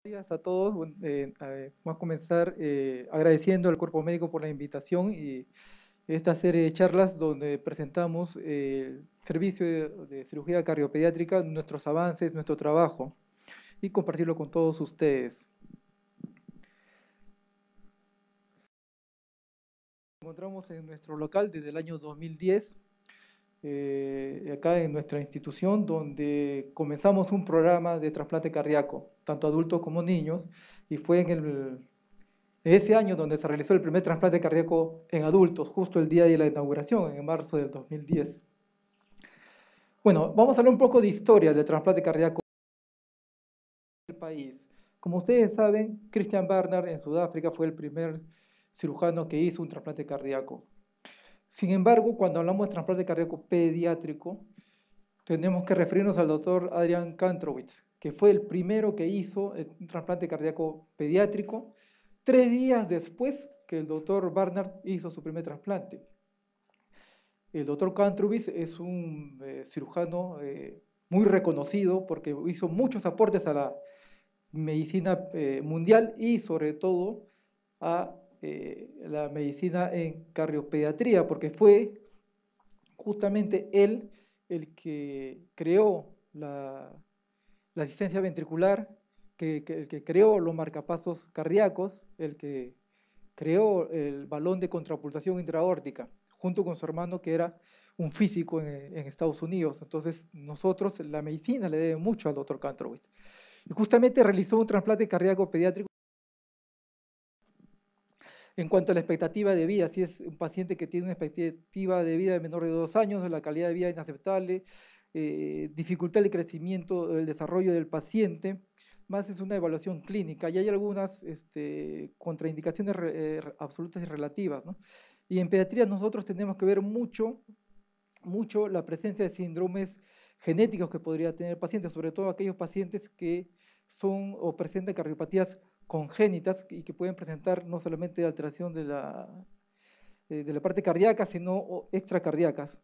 Días a todos. Vamos a comenzar agradeciendo al Cuerpo Médico por la invitación y esta serie de charlas donde presentamos el servicio de cirugía cardiopediátrica, nuestros avances, nuestro trabajo y compartirlo con todos ustedes. Nos encontramos en nuestro local desde el año 2010, acá en nuestra institución, donde comenzamos un programa de trasplante cardíaco, tanto adultos como niños, y fue en ese año donde se realizó el primer trasplante cardíaco en adultos, justo el día de la inauguración, en marzo del 2010. Bueno, vamos a hablar un poco de historia del trasplante cardíaco en el país. Como ustedes saben, Christian Barnard en Sudáfrica fue el primer cirujano que hizo un trasplante cardíaco. Sin embargo, cuando hablamos de trasplante cardíaco pediátrico, tenemos que referirnos al doctor Adrian Kantrowitz, que fue el primero que hizo un trasplante cardíaco pediátrico 3 días después que el doctor Barnard hizo su primer trasplante. El doctor Kantrowitz es un cirujano muy reconocido porque hizo muchos aportes a la medicina mundial y sobre todo a la medicina en cardiopediatría, porque fue justamente él el que creó la asistencia ventricular, el que creó los marcapasos cardíacos, el que creó el balón de contrapulsación intraórtica, junto con su hermano que era un físico en Estados Unidos. Entonces nosotros, la medicina le debe mucho al doctor Kantrowitz. Y justamente realizó un trasplante cardíaco pediátrico. En cuanto a la expectativa de vida, si es un paciente que tiene una expectativa de vida de menor de 2 años, la calidad de vida inaceptable, dificultad de crecimiento, el desarrollo del paciente, más es una evaluación clínica y hay algunas contraindicaciones absolutas y relativas, ¿no? Y en pediatría nosotros tenemos que ver mucho la presencia de síndromes genéticos que podría tener el paciente, sobre todo aquellos pacientes que son o presentan cardiopatías congénitas y que pueden presentar no solamente alteración de la parte cardíaca, sino extracardíacas.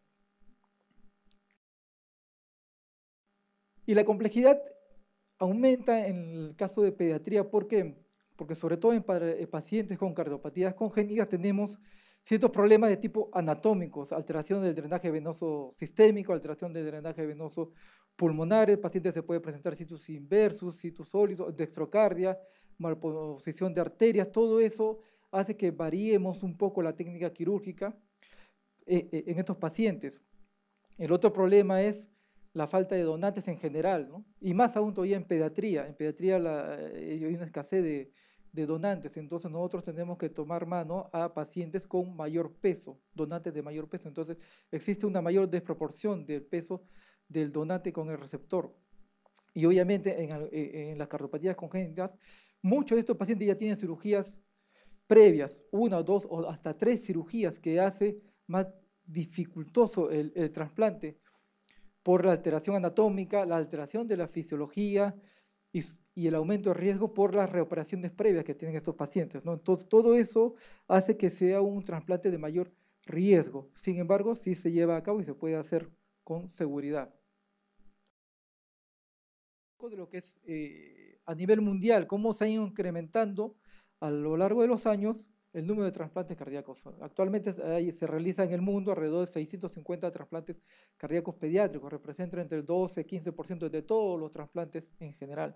Y la complejidad aumenta en el caso de pediatría, ¿por qué? Porque sobre todo en pacientes con cardiopatías congénitas tenemos ciertos problemas de tipo anatómicos, alteración del drenaje venoso sistémico, alteración del drenaje venoso pulmonar, el paciente se puede presentar situs inversus, situs sólidos, dextrocardia, malposición de arterias, todo eso hace que variemos un poco la técnica quirúrgica en estos pacientes. El otro problema es la falta de donantes en general, ¿no? Y más aún todavía en pediatría. En pediatría hay una escasez de donantes, entonces nosotros tenemos que tomar mano a pacientes con mayor peso, donantes de mayor peso. Entonces existe una mayor desproporción del peso del donante con el receptor. Y obviamente en las cardiopatías congénitas, muchos de estos pacientes ya tienen cirugías previas, 1, 2 o hasta 3 cirugías que hace más dificultoso el trasplante por la alteración anatómica, la alteración de la fisiología y el aumento de riesgo por las reoperaciones previas que tienen estos pacientes, ¿no? Entonces, todo eso hace que sea un trasplante de mayor riesgo. Sin embargo, sí se lleva a cabo y se puede hacer con seguridad. De lo que es a nivel mundial, cómo se ha ido incrementando a lo largo de los años el número de trasplantes cardíacos. Actualmente se realiza en el mundo alrededor de 650 trasplantes cardíacos pediátricos, representan entre el 12 y 15% de todos los trasplantes en general.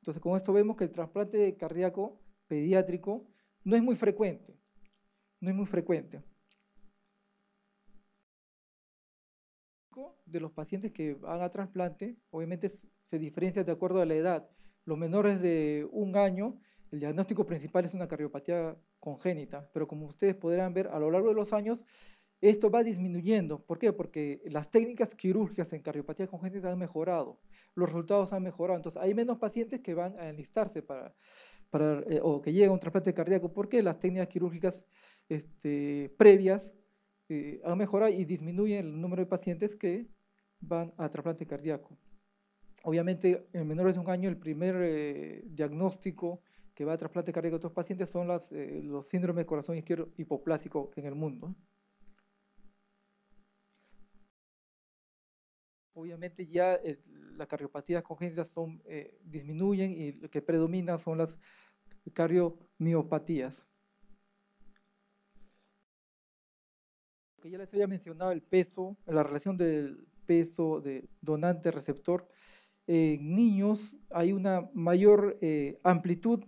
Entonces, con esto vemos que el trasplante cardíaco pediátrico no es muy frecuente, no es muy frecuente. De los pacientes que van a trasplante, obviamente se diferencia de acuerdo a la edad. Los menores de 1 año, el diagnóstico principal es una cardiopatía congénita, pero como ustedes podrán ver, a lo largo de los años, esto va disminuyendo. ¿Por qué? Porque las técnicas quirúrgicas en cardiopatía congénita han mejorado, los resultados han mejorado, entonces hay menos pacientes que van a enlistarse o que llegan a un trasplante cardíaco, porque las técnicas quirúrgicas previas han mejorado y disminuyen el número de pacientes que van a trasplante cardíaco. Obviamente, en menores de 1 año, el primer diagnóstico que va a trasplante cardíaco a estos pacientes son los síndromes de corazón izquierdo hipoplásico en el mundo. obviamente ya las cardiopatías congénitas disminuyen y lo que predomina son las cardiomiopatías. Que ya les había mencionado el peso, la relación del peso de donante-receptor. En niños hay una mayor amplitud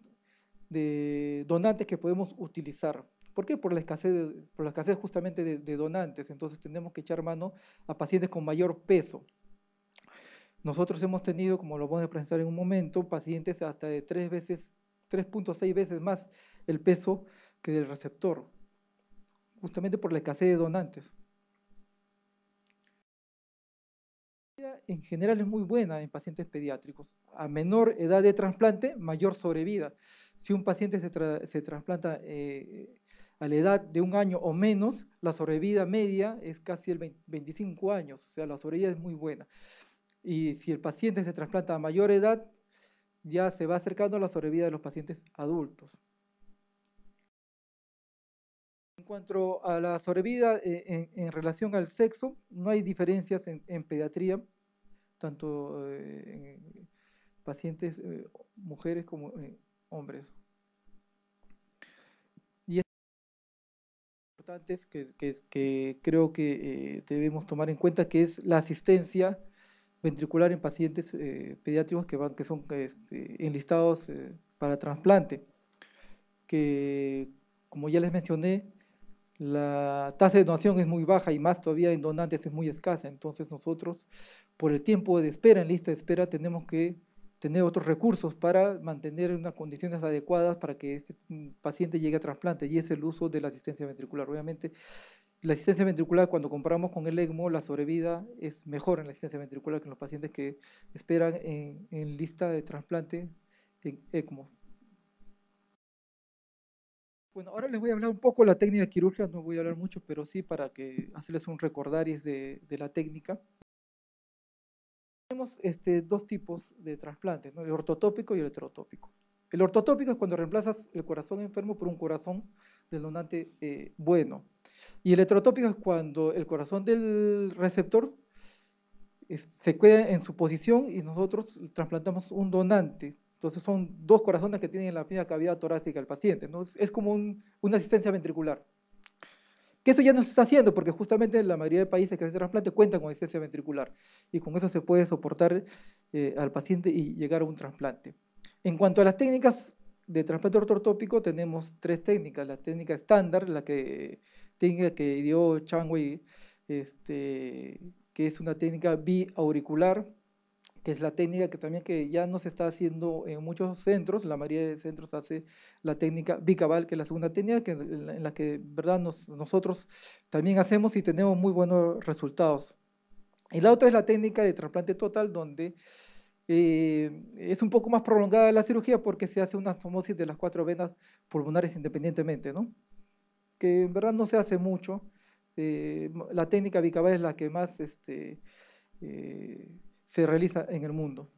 de donantes que podemos utilizar. ¿Por qué? Por la escasez justamente de donantes. Entonces tenemos que echar mano a pacientes con mayor peso. Nosotros hemos tenido, como lo vamos a presentar en un momento, pacientes hasta de 3.6 veces más el peso que del receptor, justamente por la escasez de donantes. En general es muy buena en pacientes pediátricos. A menor edad de trasplante, mayor sobrevida. Si un paciente se trasplanta a la edad de 1 año o menos, la sobrevida media es casi el 25 años, o sea, la sobrevida es muy buena. Y si el paciente se trasplanta a mayor edad, ya se va acercando a la sobrevida de los pacientes adultos. En cuanto a la sobrevida en relación al sexo, no hay diferencias en pediatría, tanto en pacientes mujeres como hombres. Y es importante que creo que debemos tomar en cuenta, que es la asistencia ventricular en pacientes pediátricos que son enlistados para trasplante, que como ya les mencioné, la tasa de donación es muy baja y más todavía en donantes es muy escasa. Entonces nosotros, por el tiempo de espera, en lista de espera, tenemos que tener otros recursos para mantener unas condiciones adecuadas para que este paciente llegue a trasplante, y es el uso de la asistencia ventricular. Obviamente, la asistencia ventricular, cuando comparamos con el ECMO, la sobrevida es mejor en la asistencia ventricular que en los pacientes que esperan en lista de trasplante en ECMO. Bueno, ahora les voy a hablar un poco de la técnica quirúrgica, no voy a hablar mucho, pero sí para que hacerles un recordaris de la técnica. Tenemos dos tipos de trasplantes, ¿no? El ortotópico y el heterotópico. El ortotópico es cuando reemplazas el corazón enfermo por un corazón del donante bueno. Y el heterotópico es cuando el corazón del receptor se queda en su posición y nosotros trasplantamos un donante. Entonces son dos corazones que tienen la misma cavidad torácica del paciente, ¿no? Es como una asistencia ventricular. Que eso ya no se está haciendo porque justamente la mayoría de países que hacen trasplante cuentan con asistencia ventricular y con eso se puede soportar al paciente y llegar a un trasplante. En cuanto a las técnicas de trasplante ortotópico, tenemos tres técnicas. La técnica estándar, técnica que dio Chang Wei, que es una técnica biauricular, que es la técnica que ya no se está haciendo en muchos centros. La mayoría de centros hace la técnica bicaval, que es la segunda técnica, en la que ¿verdad? Nosotros también hacemos y tenemos muy buenos resultados. Y la otra es la técnica de trasplante total, donde es un poco más prolongada la cirugía porque se hace una anastomosis de las 4 venas pulmonares independientemente, ¿no? Que en verdad no se hace mucho. La técnica bicaval es la que más se realiza en el mundo.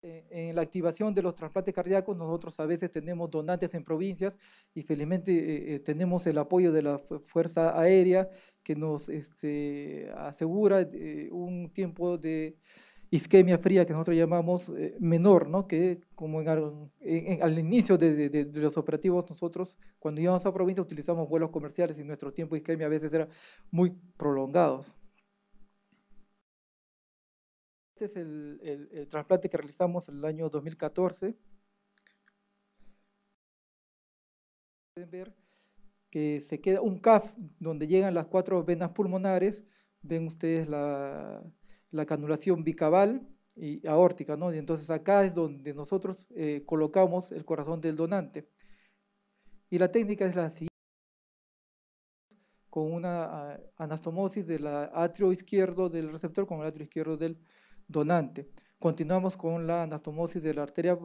En la activación de los trasplantes cardíacos, nosotros a veces tenemos donantes en provincias y felizmente tenemos el apoyo de la Fuerza Aérea que nos asegura un tiempo de isquemia fría que nosotros llamamos menor, ¿no? Que como al inicio de los operativos nosotros cuando íbamos a provincia utilizamos vuelos comerciales y nuestro tiempo de isquemia a veces era muy prolongado. Este es el trasplante que realizamos en el año 2014. Pueden ver que se queda un CAF donde llegan las 4 venas pulmonares. Ven ustedes la canulación bicaval y aórtica, ¿no? Y entonces acá es donde nosotros colocamos el corazón del donante. Y la técnica es la siguiente, con una anastomosis del atrio izquierdo del receptor con el atrio izquierdo del donante. Continuamos con la anastomosis de la arteria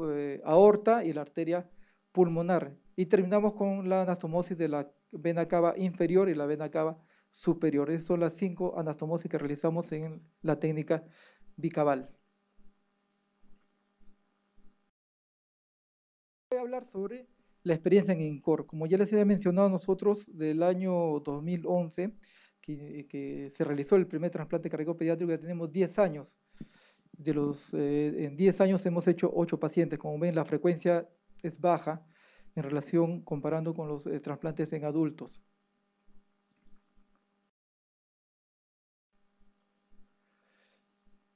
aorta y la arteria pulmonar. Y terminamos con la anastomosis de la vena cava inferior y la vena cava superior. Esas son las 5 anastomosis que realizamos en la técnica bicaval. Voy a hablar sobre la experiencia en INCOR. Como ya les había mencionado, nosotros del año 2011 que se realizó el primer trasplante cardíaco pediátrico, ya tenemos 10 años. En 10 años hemos hecho 8 pacientes. Como ven, la frecuencia es baja en relación comparando con los trasplantes en adultos.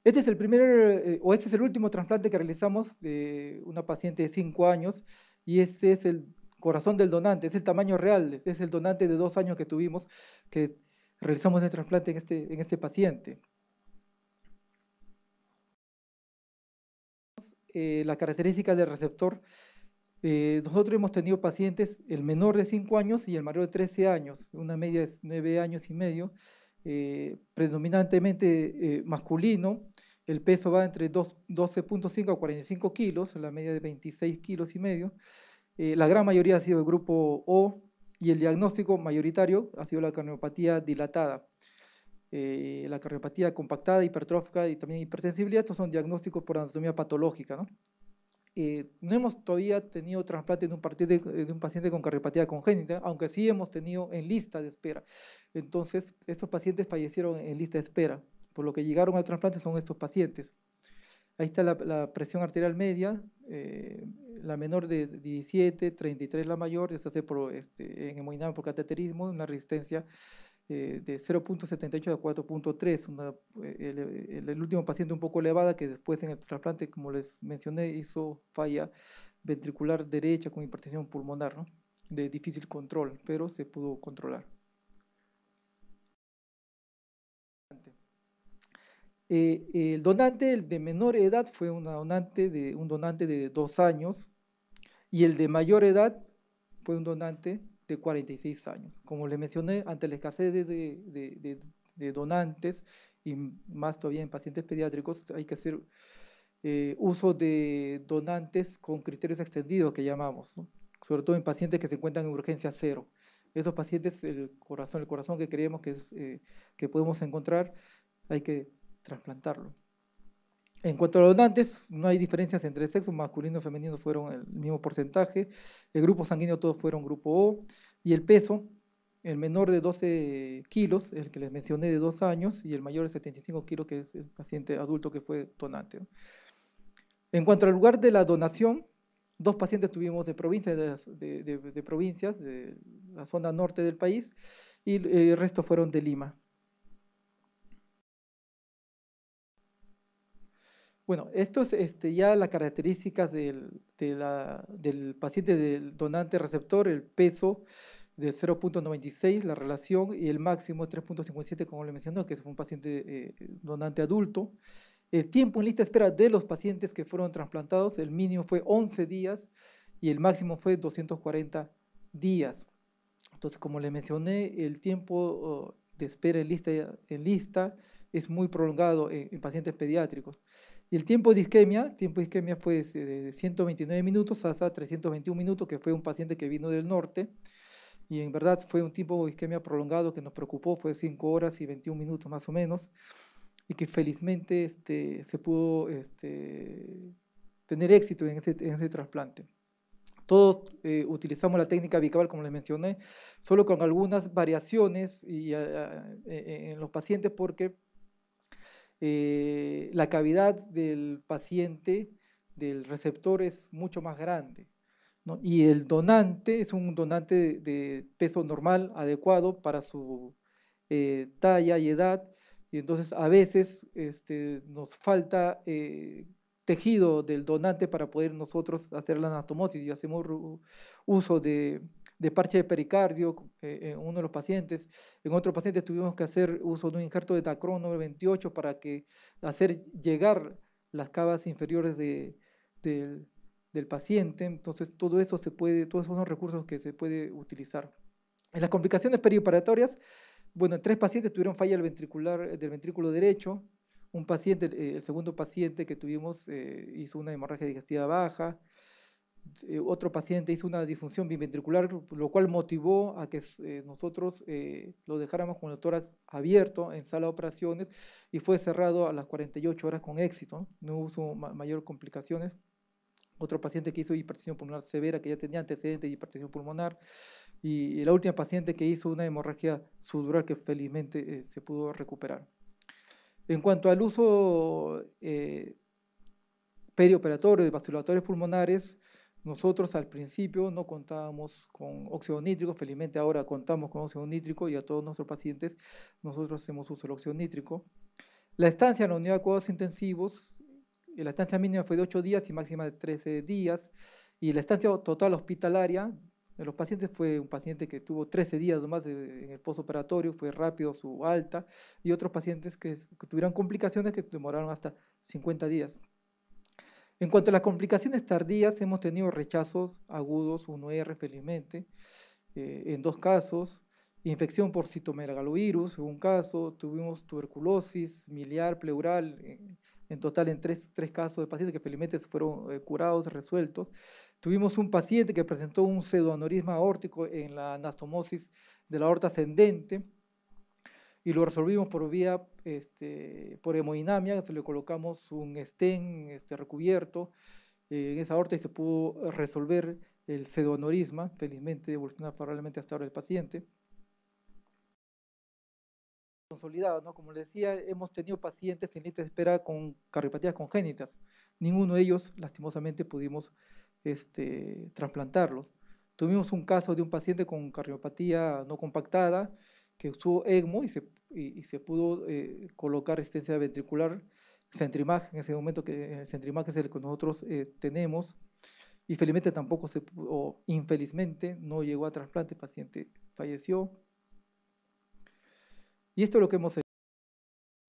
Este es el este es el último trasplante que realizamos de una paciente de 5 años, y este es el corazón del donante, es el tamaño real, este es el donante de 2 años que tuvimos, que realizamos el trasplante en este paciente. La característica del receptor, nosotros hemos tenido pacientes, el menor de 5 años y el mayor de 13 años, una media de 9 años y medio, predominantemente masculino. El peso va entre 12.5 a 45 kilos, la media de 26 kilos y medio. La gran mayoría ha sido el grupo O, y el diagnóstico mayoritario ha sido la cardiopatía dilatada. La cardiopatía compactada, hipertrófica y también hipersensibilidad, estos son diagnósticos por anatomía patológica, ¿no? No hemos todavía tenido trasplante de un paciente con cardiopatía congénita, aunque sí hemos tenido en lista de espera. Entonces, estos pacientes fallecieron en lista de espera, por lo que llegaron al trasplante son estos pacientes. Ahí está la presión arterial media, la menor de 17, 33 la mayor, esto se hace en hemodinamia por cateterismo, una resistencia de 0.78 a 4.3, el último paciente un poco elevada, que después en el trasplante, como les mencioné, hizo falla ventricular derecha con hipertensión pulmonar, ¿no? De difícil control, pero se pudo controlar. El donante, el de menor edad, fue un donante de 2 años, y el de mayor edad fue un donante de 46 años. Como les mencioné, ante la escasez de donantes, y más todavía en pacientes pediátricos, hay que hacer uso de donantes con criterios extendidos, que llamamos, ¿no? Sobre todo en pacientes que se encuentran en urgencia cero. Esos pacientes, el corazón que creemos que podemos encontrar, hay que trasplantarlo. En cuanto a los donantes, no hay diferencias entre sexos, masculino y femenino fueron el mismo porcentaje, el grupo sanguíneo todos fueron grupo O, y el peso, el menor de 12 kilos, el que les mencioné de 2 años, y el mayor de 75 kilos, que es el paciente adulto que fue donante, ¿no? En cuanto al lugar de la donación, 2 pacientes tuvimos de provincias, de la zona norte del país, y el resto fueron de Lima. Bueno, esto es ya las características del paciente del donante receptor, el peso de 0.96, la relación, y el máximo 3.57, como le mencionó, que fue un paciente donante adulto. El tiempo en lista de espera de los pacientes que fueron trasplantados, el mínimo fue 11 días y el máximo fue 240 días. Entonces, como le mencioné, el tiempo de espera en lista es muy prolongado en pacientes pediátricos. Y el tiempo de isquemia fue de 129 minutos hasta 321 minutos, que fue un paciente que vino del norte, y en verdad fue un tiempo de isquemia prolongado que nos preocupó, fue 5 horas y 21 minutos más o menos, y que felizmente se pudo tener éxito en ese trasplante. Todos utilizamos la técnica bicaval, como les mencioné, solo con algunas variaciones en los pacientes, porque la cavidad del paciente, del receptor, es mucho más grande, ¿no? Y el donante es un donante de peso normal, adecuado para su talla y edad, y entonces a veces nos falta tejido del donante para poder nosotros hacer la anastomosis, y hacemos uso de parche de pericardio en uno de los pacientes. En otro paciente tuvimos que hacer uso de un injerto de Dacron 928 para hacer llegar las cavas inferiores del paciente. Entonces, todo eso todos esos son recursos que se puede utilizar. En las complicaciones perioperatorias, bueno, 3 pacientes tuvieron falla del ventrículo derecho. Un paciente, el segundo paciente que tuvimos, hizo una hemorragia digestiva baja. Otro paciente hizo una disfunción biventricular, lo cual motivó a que nosotros lo dejáramos con el tórax abierto en sala de operaciones, y fue cerrado a las 48 horas con éxito, no hubo mayor complicaciones. Otro paciente que hizo hipertensión pulmonar severa, que ya tenía antecedentes de hipertensión pulmonar, y la última paciente que hizo una hemorragia subdural que felizmente se pudo recuperar. En cuanto al uso perioperatorio de vasodilatadores pulmonares, nosotros al principio no contábamos con óxido nítrico, felizmente ahora contamos con óxido nítrico y a todos nuestros pacientes nosotros hacemos uso del óxido nítrico. La estancia en la unidad de cuidados intensivos, la estancia mínima fue de 8 días y máxima de 13 días, y la estancia total hospitalaria de los pacientes fue un paciente que tuvo 13 días nomás en el postoperatorio, fue rápido su alta, y otros pacientes que tuvieron complicaciones que demoraron hasta 50 días. En cuanto a las complicaciones tardías, hemos tenido rechazos agudos 1R felizmente, en 2 casos, infección por citomegalovirus, en un caso, tuvimos tuberculosis miliar, pleural, en total en 3 casos de pacientes que felizmente fueron curados, resueltos. Tuvimos un paciente que presentó un pseudoaneurisma aórtico en la anastomosis de la aorta ascendente, y lo resolvimos por vía, por hemodinamia, le colocamos un stent recubierto en esa aorta y se pudo resolver el pseudoaneurisma, felizmente evoluciona favorablemente hasta ahora el paciente. Consolidado, ¿no? Como les decía, hemos tenido pacientes en lista de espera con cardiopatías congénitas. Ninguno de ellos, lastimosamente, pudimos trasplantarlos. Tuvimos un caso de un paciente con cardiopatía no compactada que usó ECMO y se pudo colocar resistencia ventricular, Centrimag en ese momento, que el Centrimag es el que nosotros tenemos, y felizmente tampoco o infelizmente no llegó a trasplante, el paciente falleció. Y esto es lo que hemos hecho.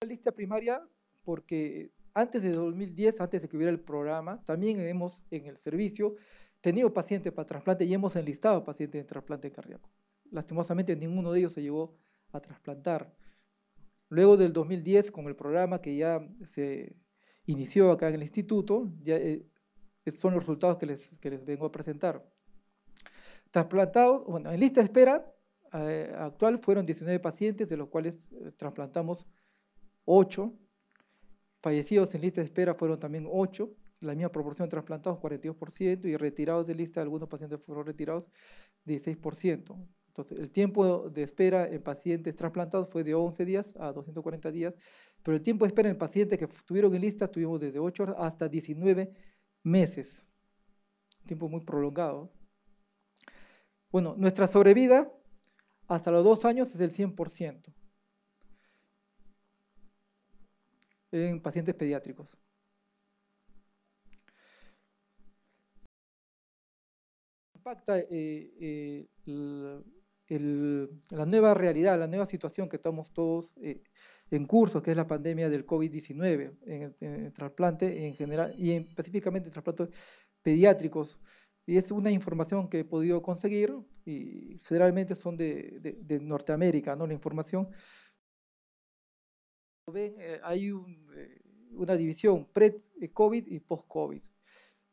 La lista primaria, porque antes de 2010, antes de que hubiera el programa, también hemos en el servicio tenido pacientes para trasplante y hemos enlistado pacientes en trasplante cardíaco. Lastimosamente ninguno de ellos se llegó a trasplantar. Luego del 2010, con el programa que ya se inició acá en el instituto, ya son los resultados que les vengo a presentar. Trasplantados, bueno, en lista de espera actual fueron 19 pacientes, de los cuales trasplantamos 8. Fallecidos en lista de espera fueron también 8, la misma proporción de trasplantados, 42%, y retirados de lista, algunos pacientes fueron retirados, 16%. Entonces, el tiempo de espera en pacientes trasplantados fue de 11 días a 240 días, pero el tiempo de espera en pacientes que estuvieron en lista tuvimos desde 8 horas hasta 19 meses. Un tiempo muy prolongado. Bueno, nuestra sobrevida hasta los 2 años es del 100% en pacientes pediátricos. Impacta la nueva realidad, la nueva situación que estamos todos en curso, que es la pandemia del COVID-19 en el trasplante en general y específicamente en trasplantes pediátricos. Y es una información que he podido conseguir y generalmente son de Norteamérica, ¿no? La información. Ven, hay una división pre-COVID y post-COVID.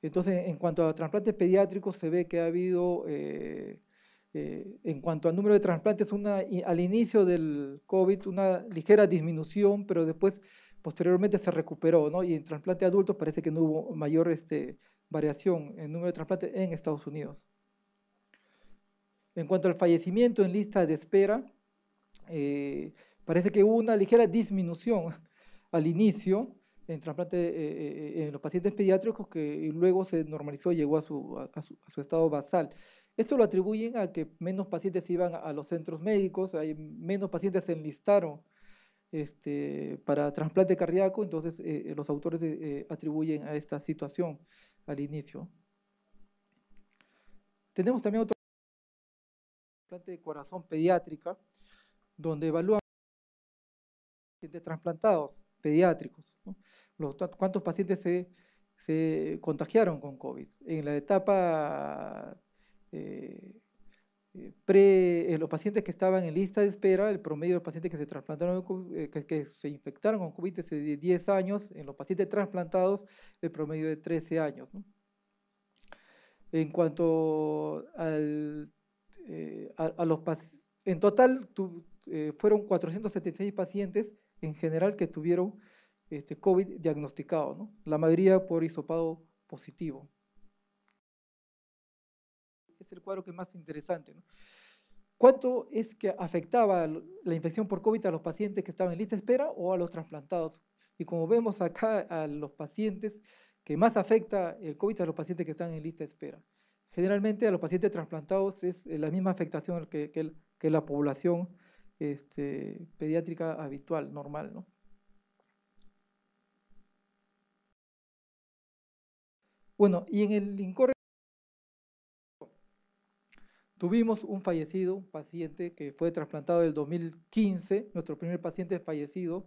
Entonces, en cuanto a trasplantes pediátricos, se ve que ha habido, en cuanto al número de trasplantes, al inicio del COVID, una ligera disminución, pero después, posteriormente, se recuperó, ¿no? Y en trasplante adultos parece que no hubo mayor variación en el número de trasplantes en Estados Unidos. En cuanto al fallecimiento en lista de espera, parece que hubo una ligera disminución al inicio en trasplante en los pacientes pediátricos que luego se normalizó y llegó a su estado basal. Esto lo atribuyen a que menos pacientes iban a los centros médicos, menos pacientes se enlistaron para trasplante cardíaco, entonces los autores atribuyen a esta situación al inicio. Tenemos también otro trasplante de corazón pediátrica, donde evalúan pacientes trasplantados pediátricos, ¿no? ¿Cuántos pacientes se contagiaron con COVID? En la etapa los pacientes que estaban en lista de espera, el promedio de los pacientes que se trasplantaron, que se infectaron con COVID es de 10 años, en los pacientes trasplantados el promedio de 13 años, ¿no? En cuanto a los pacientes, en total fueron 476 pacientes en general que tuvieron COVID diagnosticado, ¿no? La mayoría por hisopado positivo. Es el cuadro que es más interesante, ¿no? ¿cuánto es que afectaba la infección por COVID a los pacientes que estaban en lista de espera o a los trasplantados? Y como vemos acá, a los pacientes que más afecta el COVID a los pacientes que están en lista de espera. Generalmente a los pacientes trasplantados es la misma afectación que la población pediátrica habitual, normal, ¿no? Bueno, y en el INCORRE tuvimos un fallecido, un paciente que fue trasplantado en el 2015, nuestro primer paciente fallecido,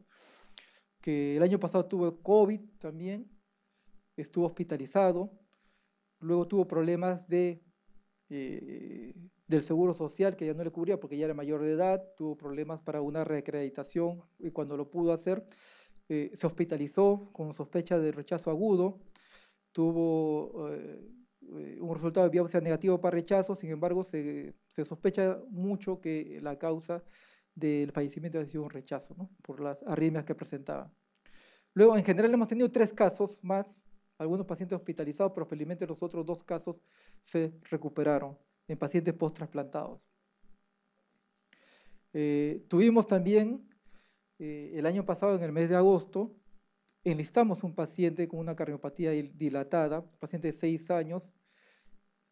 que el año pasado tuvo COVID también, estuvo hospitalizado, luego tuvo problemas del seguro social que ya no le cubría porque ya era mayor de edad, tuvo problemas para una reacreditación y cuando lo pudo hacer, se hospitalizó con sospecha de rechazo agudo, tuvo un resultado de biopsia negativo para rechazo, sin embargo se sospecha mucho que la causa del fallecimiento ha sido un rechazo, ¿no? Por las arritmias que presentaba. Luego, en general, hemos tenido 3 casos más, algunos pacientes hospitalizados, pero felizmente los otros 2 casos se recuperaron en pacientes post-trasplantados. Tuvimos también, el año pasado, en el mes de agosto, enlistamos un paciente con una cardiopatía dilatada, un paciente de 6 años,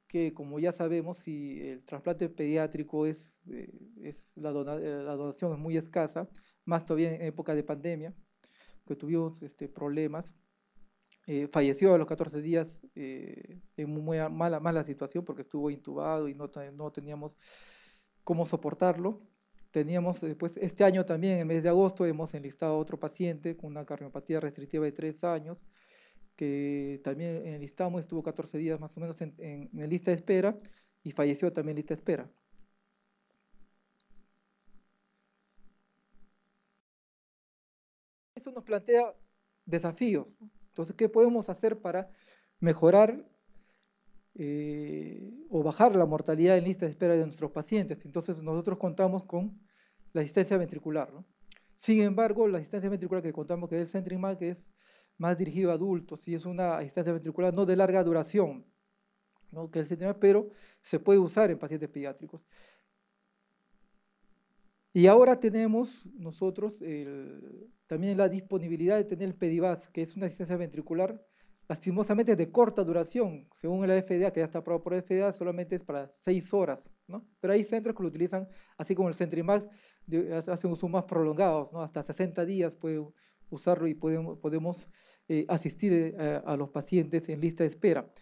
que como ya sabemos, si el trasplante pediátrico la donación es muy escasa, más todavía en época de pandemia, que tuvimos problemas. Falleció a los 14 días en muy mala situación porque estuvo intubado y no teníamos cómo soportarlo. Teníamos después, este año también, en el mes de agosto, hemos enlistado a otro paciente con una cardiopatía restrictiva de 3 años, que también enlistamos, estuvo 14 días más o menos en lista de espera y falleció también en lista de espera. Esto nos plantea desafíos. Entonces, ¿qué podemos hacer para mejorar o bajar la mortalidad en lista de espera de nuestros pacientes? Entonces, nosotros contamos con la asistencia ventricular, ¿no? Sin embargo, la asistencia ventricular que contamos, que es el CentriMac, es más dirigido a adultos y es una asistencia ventricular no de larga duración, ¿no? Que el CentriMac, pero se puede usar en pacientes pediátricos. Y ahora tenemos nosotros también la disponibilidad de tener el Pedivas, que es una asistencia ventricular, lastimosamente de corta duración, según la FDA, que ya está aprobado por la FDA, solamente es para 6 horas, ¿no? Pero hay centros que lo utilizan, así como el CentriMax, hacen uso más prolongados, ¿no? Hasta 60 días pueden usarlo y podemos asistir a los pacientes en lista de espera.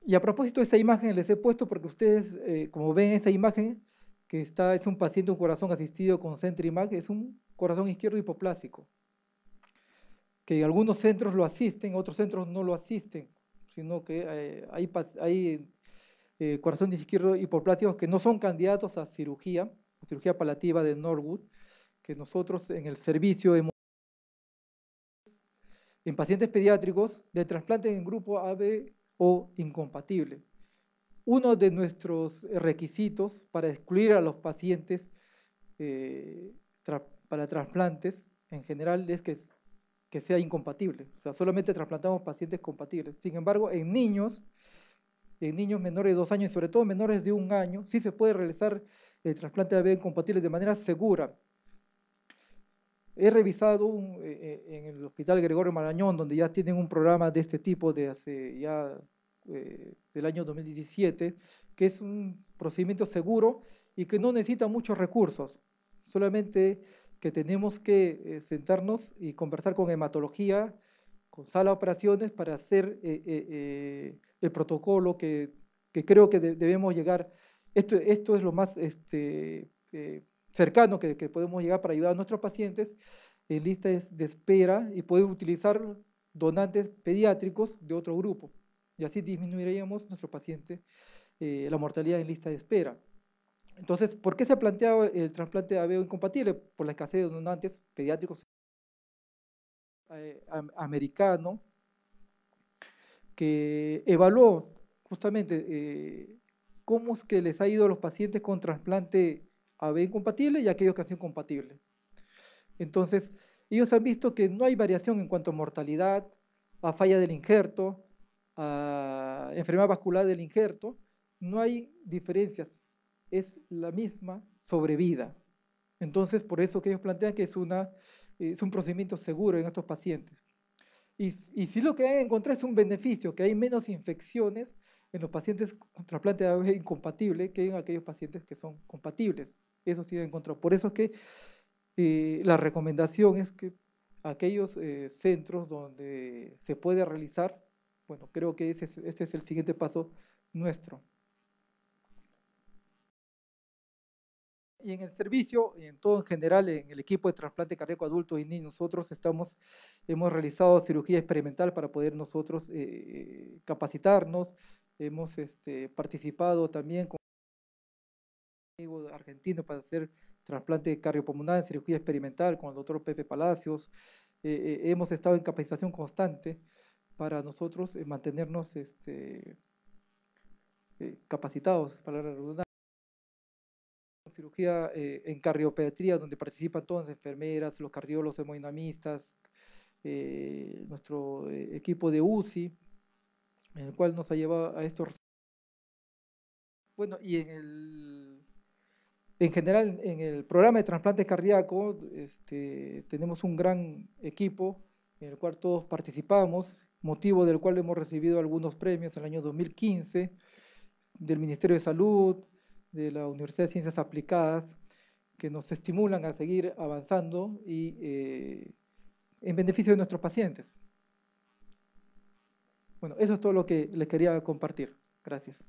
Y a propósito de esta imagen les he puesto porque ustedes, como ven esa imagen, que es un paciente, un corazón asistido con CentriMac, es un corazón izquierdo hipoplásico, que algunos centros lo asisten, otros centros no lo asisten, sino que hay corazones izquierdos hipoplásicos que no son candidatos a cirugía paliativa de Norwood, que nosotros en el servicio hemos en pacientes pediátricos de trasplante en grupo AB o incompatible. Uno de nuestros requisitos para excluir a los pacientes para trasplantes en general es que sea incompatible. O sea, solamente trasplantamos pacientes compatibles. Sin embargo, en niños menores de 2 años y sobre todo menores de 1 año, sí se puede realizar el trasplante AB incompatible de manera segura. He revisado en el Hospital Gregorio Marañón, donde ya tienen un programa de este tipo de hace ya del año 2017, que es un procedimiento seguro y que no necesita muchos recursos, solamente que tenemos que sentarnos y conversar con hematología, con sala de operaciones para hacer el protocolo que creo que debemos llegar. Esto es lo más cercano que podemos llegar para ayudar a nuestros pacientes en listas de espera y poder utilizar donantes pediátricos de otro grupo. Y así disminuiríamos nuestro paciente, la mortalidad en lista de espera. Entonces, ¿por qué se ha planteado el trasplante AB incompatible? Por la escasez de donantes pediátricos americano, que evaluó justamente cómo es que les ha ido a los pacientes con trasplante AB incompatible y aquellos que han sido compatibles. Entonces, ellos han visto que no hay variación en cuanto a mortalidad, a falla del injerto, a enfermedad vascular del injerto, no hay diferencias es la misma sobrevida. Entonces, por eso que ellos plantean que es un procedimiento seguro en estos pacientes. Y si lo que han encontrado es un beneficio, que hay menos infecciones en los pacientes con trasplante de AVE incompatible que en aquellos pacientes que son compatibles. Eso sí han encontrado. Por eso es que la recomendación es que aquellos centros donde se puede realizar, bueno, creo que ese es el siguiente paso nuestro. Y en el servicio, y en todo en general, en el equipo de trasplante cardíaco adulto y niños, nosotros hemos realizado cirugía experimental para poder nosotros capacitarnos, hemos participado también con un amigo argentino para hacer trasplante cardiopulmonar en cirugía experimental con el doctor Pepe Palacios, hemos estado en capacitación constante para nosotros mantenernos capacitados, para la redundancia. Cirugía en cardiopediatría, donde participan todas las enfermeras, los cardiólogos, hemodinamistas, nuestro equipo de UCI, en el cual nos ha llevado a estos. Bueno, y en general, en el programa de trasplante cardíaco, tenemos un gran equipo en el cual todos participamos, motivo del cual hemos recibido algunos premios en el año 2015 del Ministerio de Salud, de la Universidad de Ciencias Aplicadas, que nos estimulan a seguir avanzando y en beneficio de nuestros pacientes. Bueno, eso es todo lo que les quería compartir. Gracias.